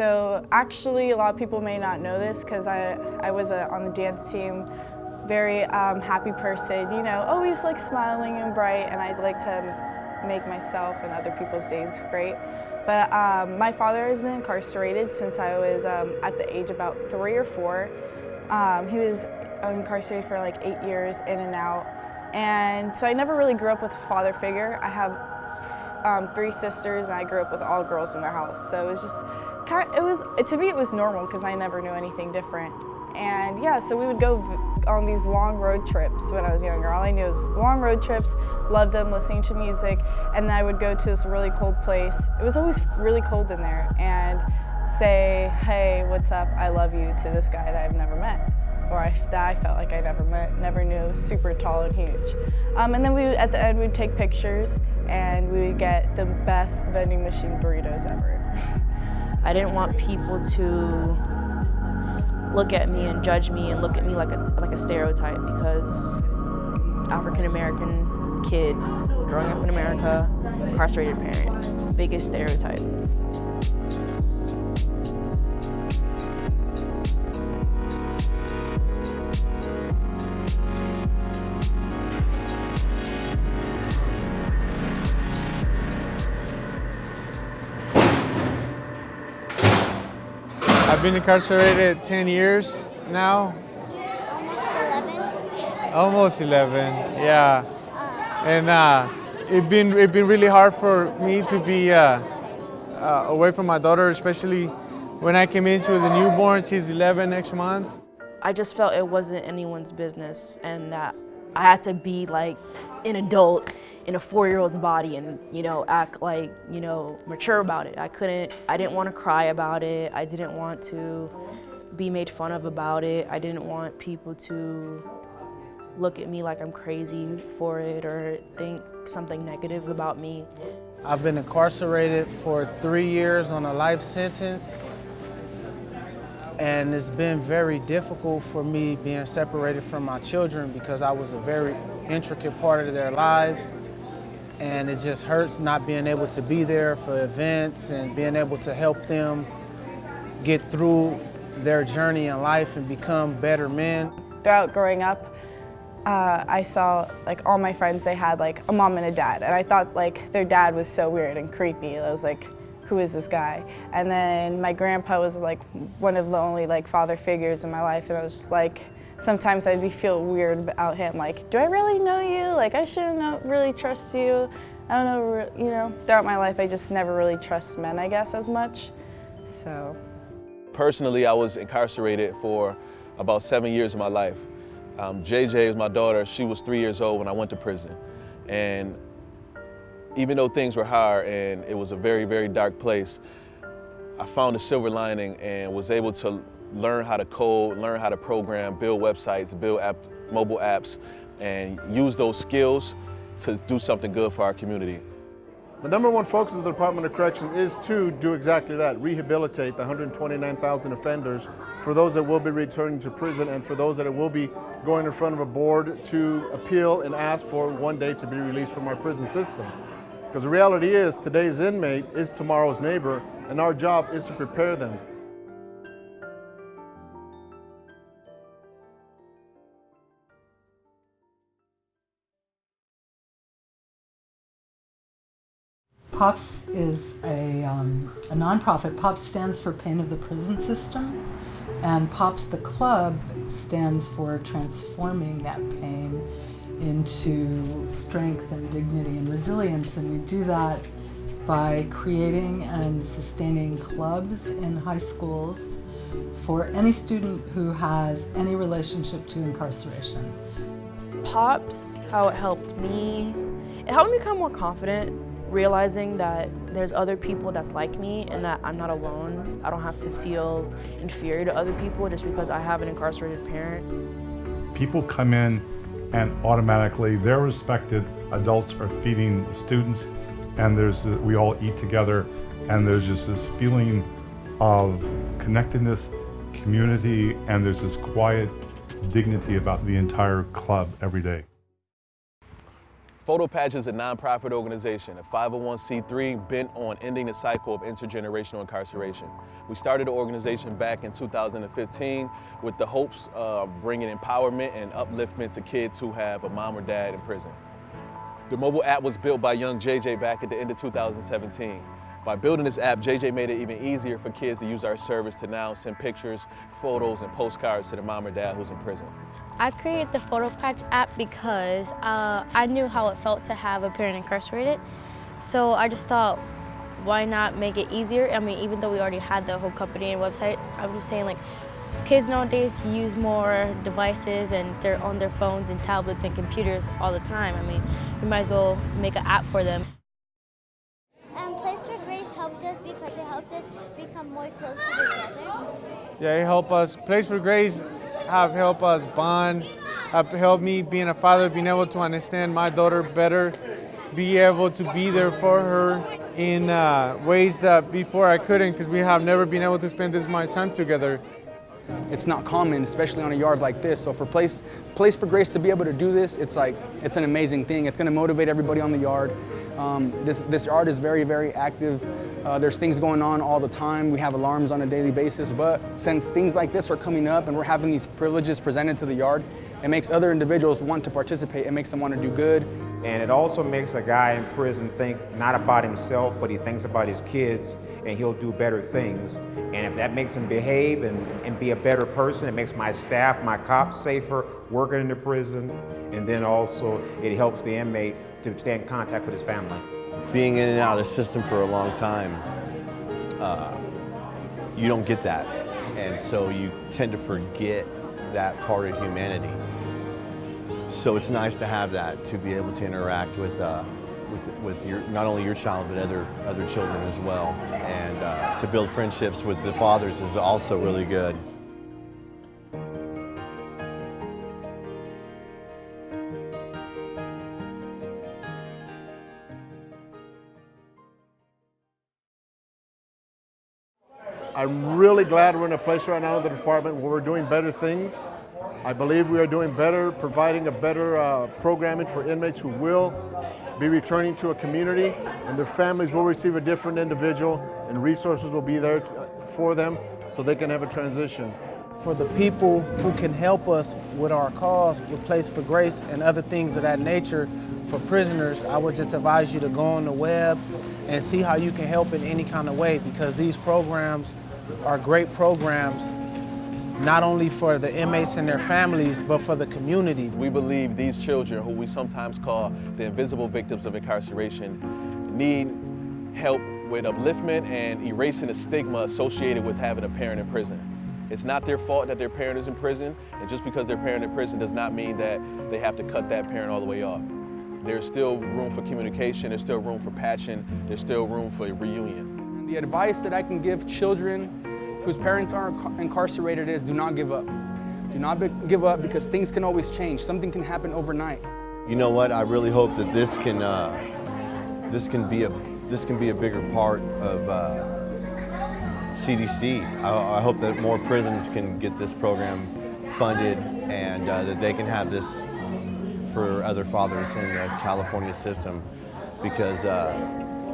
So actually, a lot of people may not know this because I was on the dance team, very happy person, you know, always like smiling and bright, and I like to make myself and other people's days great. But my father has been incarcerated since I was at the age about 3 or 4. He was incarcerated for like 8 years, in and out. And so I never really grew up with a father figure. I have 3 sisters, and I grew up with all girls in the house. So it was just, to me it was normal because I never knew anything different. And yeah, so we would go on these long road trips when I was younger. All I knew was long road trips, loved them, listening to music, and then I would go to this really cold place. It was always really cold in there, and say, hey, what's up, I love you, to this guy that I've never met, or that I felt like I never met, never knew, super tall and huge. And then at the end, we'd take pictures, and we would get the best vending machine burritos ever. I didn't want people to look at me and judge me and look at me like a stereotype, because African American kid growing up in America, incarcerated parent, biggest stereotype. I've been incarcerated 10 years now. Almost 11, yeah. And it's been really hard for me to be away from my daughter, especially when I came into the newborn. She's 11 next month. I just felt it wasn't anyone's business, and that I had to be like an adult in a 4-year-old's body and, you know, act like, you know, mature about it. I didn't want to cry about it. I didn't want to be made fun of about it. I didn't want people to look at me like I'm crazy for it or think something negative about me. I've been incarcerated for 3 years on a life sentence, and it's been very difficult for me being separated from my children because I was a very intricate part of their lives, and it just hurts not being able to be there for events and being able to help them get through their journey in life and become better men. Throughout growing up, I saw like all my friends, they had like a mom and a dad, and I thought like their dad was so weird and creepy. I was like, who is this guy? And then my grandpa was like one of the only like father figures in my life, and I was just like, sometimes I'd feel weird about him, like, do I really know you? Like, I shouldn't really trust you. I don't know, you know, throughout my life I just never really trust men, I guess, as much, so. Personally, I was incarcerated for about 7 years of my life. JJ was my daughter. She was 3 years old when I went to prison. And even though things were hard and it was a very, very dark place, I found a silver lining and was able to learn how to code, learn how to program, build websites, build mobile apps, and use those skills to do something good for our community. The #1 focus of the Department of Corrections is to do exactly that, rehabilitate the 129,000 offenders, for those that will be returning to prison and for those that will be going in front of a board to appeal and ask for one day to be released from our prison system. Because the reality is, today's inmate is tomorrow's neighbor, and our job is to prepare them. POPS is a nonprofit. POPS stands for Pain of the Prison System, and POPS the club stands for transforming that pain into strength and dignity and resilience, and we do that by creating and sustaining clubs in high schools for any student who has any relationship to incarceration. POPS, how it helped me become more confident, realizing that there's other people that's like me and that I'm not alone. I don't have to feel inferior to other people just because I have an incarcerated parent. People come in and automatically their respected adults are feeding the students, and we all eat together, and there's just this feeling of connectedness, community, and there's this quiet dignity about the entire club every day. Photo Patch is a nonprofit organization, a 501c3 bent on ending the cycle of intergenerational incarceration. We started the organization back in 2015 with the hopes of bringing empowerment and upliftment to kids who have a mom or dad in prison. The mobile app was built by young JJ back at the end of 2017. By building this app, JJ made it even easier for kids to use our service to now send pictures, photos, and postcards to their mom or dad who's in prison. I created the Photo Patch app because I knew how it felt to have a parent incarcerated. So I just thought, why not make it easier? I mean, even though we already had the whole company and website, I was just saying, like, kids nowadays use more devices and they're on their phones and tablets and computers all the time. I mean, we might as well make an app for them. Place for Grace helped us because it helped us become more closer together. Yeah, it helped us. Place for Grace have helped us bond, have helped me being a father, being able to understand my daughter better, be able to be there for her in ways that before I couldn't, because we have never been able to spend this much time together. It's not common, especially on a yard like this. So for Place for Grace to be able to do this, it's an amazing thing. It's going to motivate everybody on the yard. This yard is very, very active. There's things going on all the time. We have alarms on a daily basis, but since things like this are coming up and we're having these privileges presented to the yard, it makes other individuals want to participate. It makes them want to do good. And it also makes a guy in prison think not about himself, but he thinks about his kids, and he'll do better things. And if that makes him behave and be a better person, it makes my staff, my cops safer working in the prison. And then also it helps the inmate to stay in contact with his family. Being in and out of the system for a long time, you don't get that. And so you tend to forget that part of humanity. So it's nice to have that, to be able to interact with your, not only your child, but other children as well. And to build friendships with the fathers is also really good. I'm really glad we're in a place right now in the department where we're doing better things. I believe we are doing better, providing a better programming for inmates who will be returning to a community, and their families will receive a different individual, and resources will be there for them so they can have a transition. For the people who can help us with our cause, with Place for Grace and other things of that nature for prisoners, I would just advise you to go on the web and see how you can help in any kind of way, because these programs are great programs, not only for the inmates and their families, but for the community. We believe these children, who we sometimes call the invisible victims of incarceration, need help with upliftment and erasing the stigma associated with having a parent in prison. It's not their fault that their parent is in prison, and just because their parent in prison does not mean that they have to cut that parent all the way off. There's still room for communication, there's still room for patching, there's still room for reunion. The advice that I can give children whose parents are incarcerated is, do not give up. Do not give up, because things can always change. Something can happen overnight. You know what? I really hope that this can be a bigger part of CDC. I hope that more prisons can get this program funded, and that they can have this for other fathers in the California system, because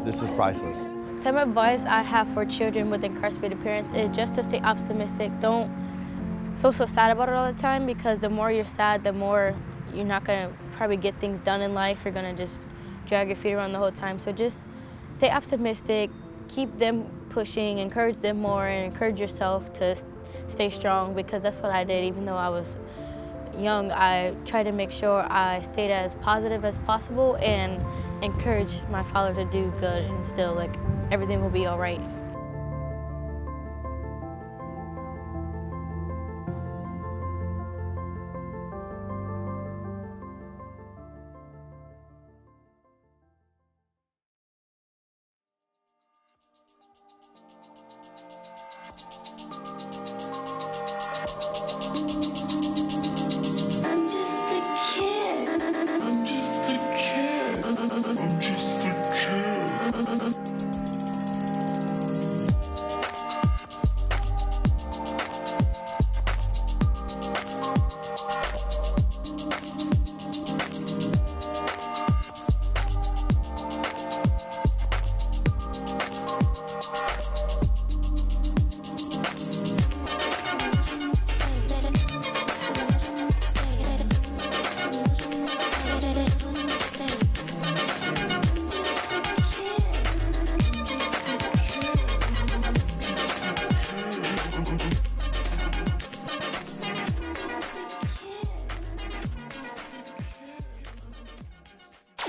this is priceless. Some advice I have for children with incarcerated parents is just to stay optimistic. Don't feel so sad about it all the time, because the more you're sad, the more you're not going to probably get things done in life. You're going to just drag your feet around the whole time. So just stay optimistic, keep them pushing, encourage them more, and encourage yourself to stay strong, because that's what I did. Even though I was young, I tried to make sure I stayed as positive as possible and encourage my father to do good, and still, like, everything will be all right.